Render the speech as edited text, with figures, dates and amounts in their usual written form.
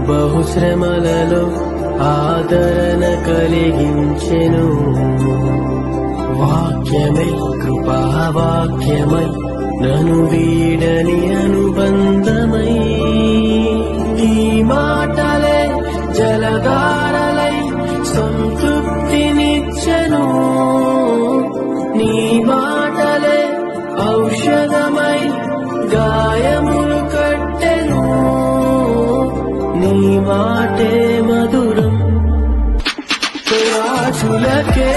బహుశ్రమలలో ఆదరణ కలిగించెను. వాక్యమై కృపావాక్యమై నను వీడని అనుబంధమై నీ మాటలే జలధారలై సంతృప్తినిచ్చెను. నీ మాటలే ఔషధమై గాయములు కట్టెను. నీ మాటే మధురం రాజులకే